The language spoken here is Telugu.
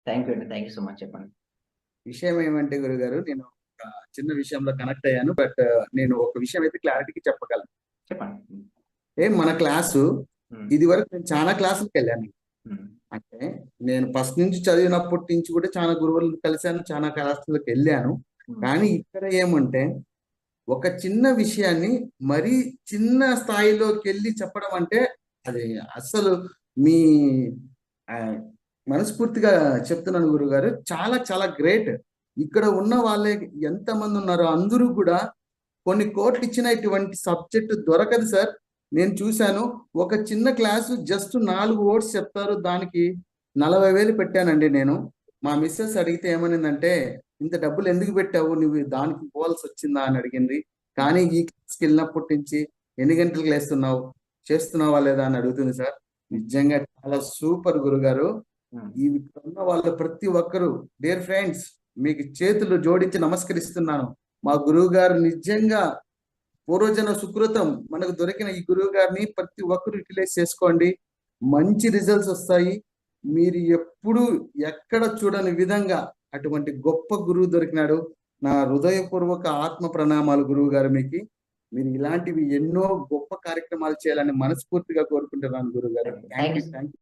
థ్యాంక్ యూ అండి. Thank you so much. చెప్పండి. విషయం ఏమంటే గురుగారు, నేను ఒక చిన్న విషయంలో కనెక్ట్ అయ్యాను. బట్ నేను ఒక విషయం అయితే క్లారిటీకి చెప్పగలను. చెప్పండి. మన క్లాసు హ్మ్. ఇది వరకు నేను చాలా క్లాసులకు వెళ్ళాను. హ్మ్. అంటే నేను ఫస్ట్ నుంచి చదివినప్పటి నుంచి కూడా చాలా గురువులను కలిశాను, చాలా క్లాసులకు వెళ్ళాను. హ్మ్. కానీ ఇక్కడ ఏమంటే ఒక చిన్న విషయాన్ని మరీ చిన్న స్థాయిలోకి వెళ్ళి చెప్పడం అంటే అది అస్సలు మీ ఆ, మనస్ఫూర్తిగా చెప్తున్నాను గురుగారు, చాలా చాలా గ్రేట్. ఇక్కడ ఉన్న వాళ్ళే ఎంతమంది ఉన్నారో అందరూ కూడా కొన్ని కోట్లు ఇచ్చిన ఇటువంటి సబ్జెక్ట్ దొరకదు సార్. నేను చూశాను, ఒక చిన్న క్లాసు జస్ట్ 4 వర్డ్స్ చెప్తారు, దానికి 40,000 పెట్టానండి నేను. మా మిస్సెస్ అడిగితే ఏమనిందంటే, ఇంత డబ్బులు ఎందుకు పెట్టావు, నువ్వు దానికి పోవాల్సి వచ్చిందా అని అడిగింది. కానీ ఈ క్లాస్కి వెళ్ళినప్పటి నుంచి ఎన్ని గంటలకు లేస్తున్నావు, చేస్తున్నావా లేదా అని అడుగుతుంది సార్. నిజంగా చాలా సూపర్ గురుగారు. హ్మ్. ఈ ఉన్న వాళ్ళ ప్రతి ఒక్కరు, డియర్ ఫ్రెండ్స్, మీకు చేతులు జోడించి నమస్కరిస్తున్నాను. మా గురువు గారు నిజంగా పూర్వజన సుకృతం. మనకు దొరికిన ఈ గురువు గారిని ప్రతి ఒక్కరు యూటిలైజ్ చేసుకోండి, మంచి రిజల్ట్స్ వస్తాయి. మీరు ఎప్పుడు ఎక్కడ చూడని విధంగా అటువంటి గొప్ప గురువు దొరికినాడు. నా హృదయపూర్వక ఆత్మ ప్రణామాలు గురువు గారు మీకు. మీరు ఇలాంటివి ఎన్నో గొప్ప కార్యక్రమాలు చేయాలని మనస్ఫూర్తిగా కోరుకుంటున్నాను గురువు గారు. Thank you. Thank you.